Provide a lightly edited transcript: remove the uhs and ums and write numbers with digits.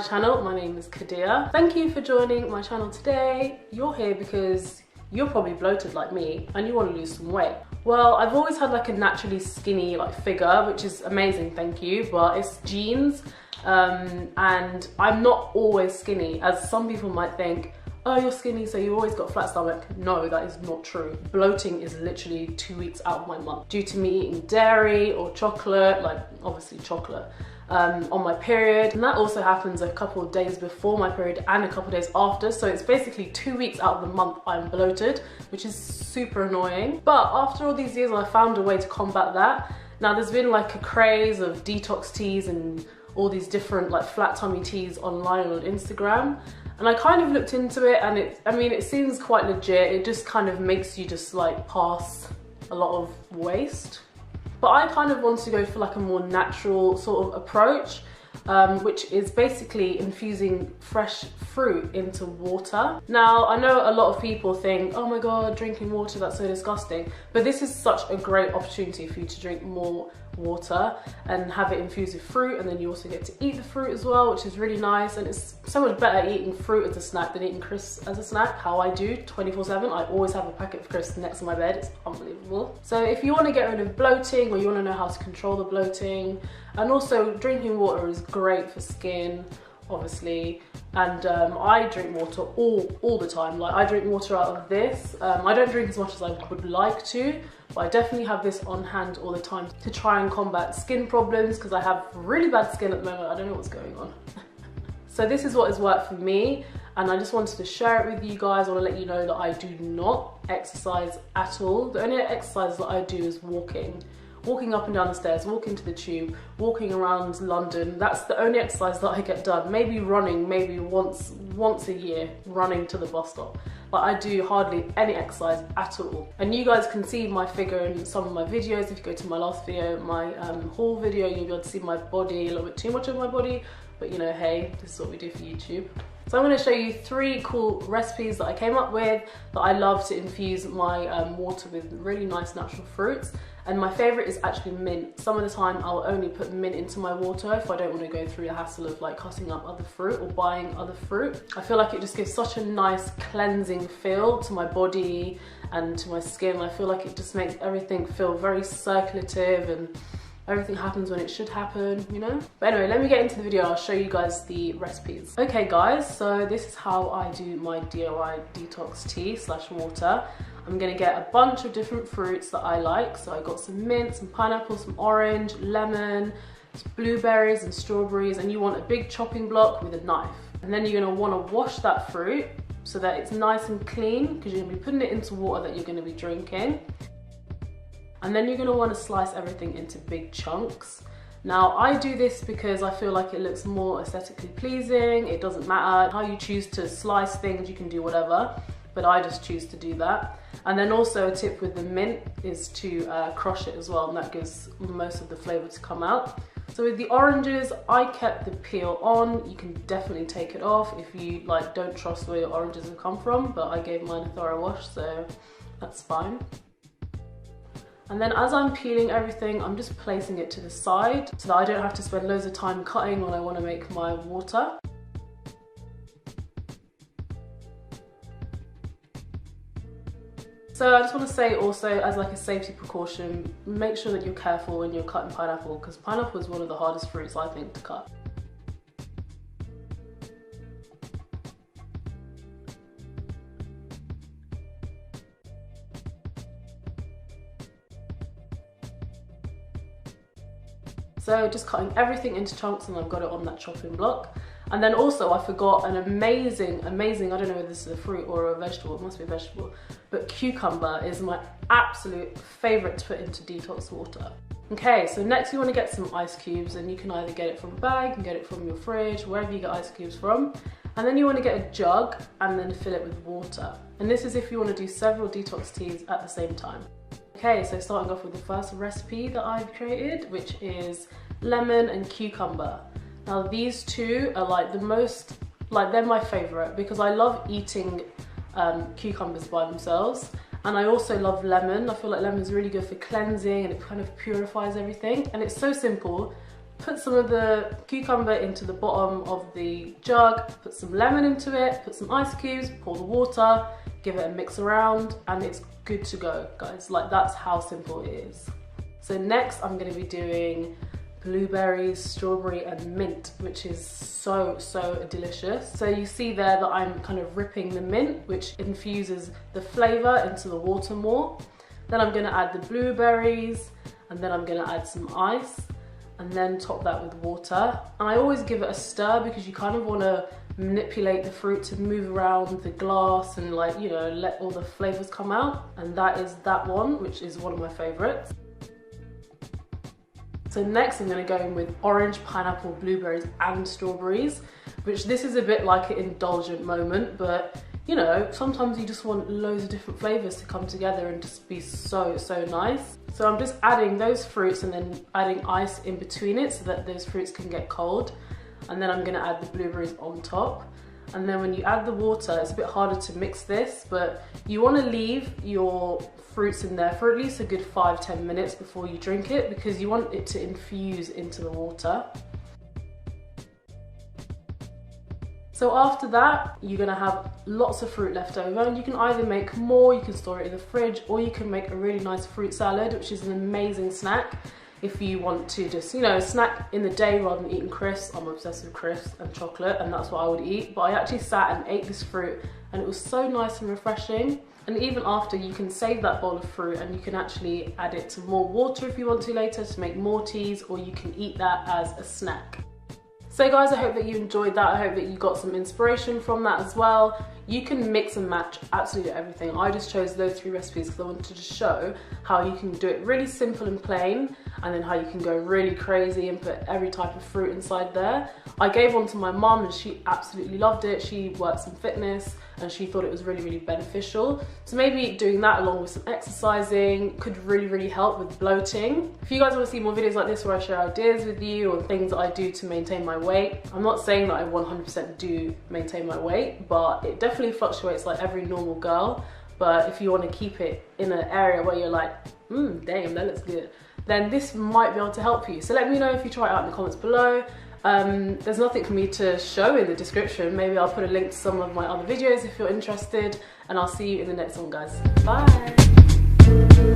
channel. My name is Kadir. Thank you for joining my channel today. You're here because you're probably bloated like me and you want to lose some weight. Well, I've always had like a naturally skinny figure, which is amazing, thank you, but it's genes. And I'm not always skinny, as some people might think, oh, you're skinny, so you always got a flat stomach. No, that is not true. Bloating is literally 2 weeks out of my month due to me eating dairy or chocolate, like obviously chocolate, on my period. And that also happens a couple of days before my period and a couple of days after. So it's basically 2 weeks out of the month I'm bloated, which is super annoying. But after all these years, I found a way to combat that. Now there's been like a craze of detox teas and all these different like flat tummy teas online on Instagram. And I kind of looked into it and it seems quite legit. It just kind of makes you just like pass a lot of waste. But I kind of want to go for like a more natural sort of approach, which is basically infusing fresh fruit into water. Now, I know a lot of people think, oh my God, drinking water, that's so disgusting. But this is such a great opportunity for you to drink more water and have it infused with fruit, and then you also get to eat the fruit as well, which is really nice. And it's so much better eating fruit as a snack than eating crisps as a snack, how I do 24/7. I always have a packet of crisps next to my bed. It's unbelievable. So if you want to get rid of bloating, or you want to know how to control the bloating, and also drinking water is great for skin, obviously. And I drink water all the time. Like, I drink water out of this. I don't drink as much as I would like to, but I definitely have this on hand all the time to try and combat skin problems, because I have really bad skin at the moment. I don't know what's going on. So this is what has worked for me, and I just wanted to share it with you guys. I want to let you know that I do not exercise at all. The only exercise that I do is walking up and down the stairs, walking to the tube, walking around London. That's the only exercise that I get done. Maybe running, maybe once a year, running to the bus stop. But I do hardly any exercise at all. And you guys can see my figure in some of my videos. If you go to my last video, my haul video, you'll be able to see my body, a little bit too much of my body. But you know, hey, this is what we do for YouTube. So I'm going to show you 3 cool recipes that I came up with that I love to infuse my water with really nice natural fruits. And my favourite is actually mint. Some of the time I'll only put mint into my water if I don't want to go through the hassle of like cutting up other fruit or buying other fruit. I feel like it just gives such a nice cleansing feel to my body and to my skin. I feel like it just makes everything feel very circulative and everything happens when it should happen, you know? But anyway, let me get into the video. I'll show you guys the recipes. Okay guys, so this is how I do my DIY detox tea / water. I'm gonna get a bunch of different fruits that I like. So I got some mint, some pineapple, some orange, lemon, blueberries and strawberries, and you want a big chopping block with a knife. And then you're gonna wanna wash that fruit so that it's nice and clean, because you're gonna be putting it into water that you're gonna be drinking. And then you're gonna wanna slice everything into big chunks. Now, I do this because I feel like it looks more aesthetically pleasing. It doesn't matter how you choose to slice things, you can do whatever, but I just choose to do that. And then also a tip with the mint is to crush it as well, and that gives most of the flavor to come out. So with the oranges, I kept the peel on. You can definitely take it off if you like don't trust where your oranges have come from, but I gave mine a thorough wash, so that's fine. And then as I'm peeling everything, I'm just placing it to the side so that I don't have to spend loads of time cutting when I want to make my water. So I just want to say also, as like a safety precaution, make sure that you're careful when you're cutting pineapple, because pineapple is one of the hardest fruits, I think, to cut. So just cutting everything into chunks, and I've got it on that chopping block. And then also I forgot an amazing, I don't know whether this is a fruit or a vegetable, it must be a vegetable, but cucumber is my absolute favorite to put into detox water. Okay, so next you want to get some ice cubes, and you can either get it from a bag, you can get it from your fridge, wherever you get ice cubes from. And then you want to get a jug and then fill it with water. And this is if you want to do several detox teas at the same time. Okay, so starting off with the first recipe that I've created, which is lemon and cucumber. Now these two are like the most, like they're my favorite, because I love eating cucumbers by themselves. And I also love lemon. I feel like lemon is really good for cleansing, and it kind of purifies everything. And it's so simple, Put some of the cucumber into the bottom of the jug, put some lemon into it, put some ice cubes, pour the water, give it a mix around, and it's good to go, guys. Like, that's how simple it is. So next I'm going to be doing blueberries, strawberry and mint, which is so delicious. So you see there that I'm kind of ripping the mint, which infuses the flavour into the water more. Then I'm going to add the blueberries, and then I'm going to add some ice, and then top that with water. And I always give it a stir because you kind of want to manipulate the fruit to move around the glass and, like, you know, let all the flavours come out. And that is that one, which is one of my favourites. So next I'm going to go in with orange, pineapple, blueberries and strawberries, which this is a bit like an indulgent moment, but you know, sometimes you just want loads of different flavours to come together and just be so nice. So I'm just adding those fruits and then adding ice in between it so that those fruits can get cold. And then I'm going to add the blueberries on top. And then when you add the water, it's a bit harder to mix this, but you want to leave your fruits in there for at least a good 5-10 minutes before you drink it, because you want it to infuse into the water. So after that, you're gonna have lots of fruit left over, and you can either make more, you can store it in the fridge, or you can make a really nice fruit salad, which is an amazing snack if you want to just, you know, snack in the day rather than eating crisps. I'm obsessed with crisps and chocolate, and that's what I would eat. But I actually sat and ate this fruit, and it was so nice and refreshing. And even after, you can save that bowl of fruit and you can actually add it to more water if you want to later to make more teas, or you can eat that as a snack. So guys, I hope that you enjoyed that. I hope that you got some inspiration from that as well. You can mix and match absolutely everything. I just chose those 3 recipes because I wanted to show how you can do it really simple and plain, and then how you can go really crazy and put every type of fruit inside there. I gave one to my mum and she absolutely loved it. She works in fitness and she thought it was really beneficial. So maybe doing that along with some exercising could really help with bloating. If you guys want to see more videos like this where I share ideas with you or things that I do to maintain my weight, I'm not saying that I 100% do maintain my weight, but it definitely fluctuates like every normal girl. But if you want to keep it in an area where you're like, damn, that looks good, then this might be able to help you. So let me know if you try it out in the comments below. There's nothing for me to show in the description. Maybe I'll put a link to some of my other videos if you're interested, and I'll see you in the next one, guys. Bye.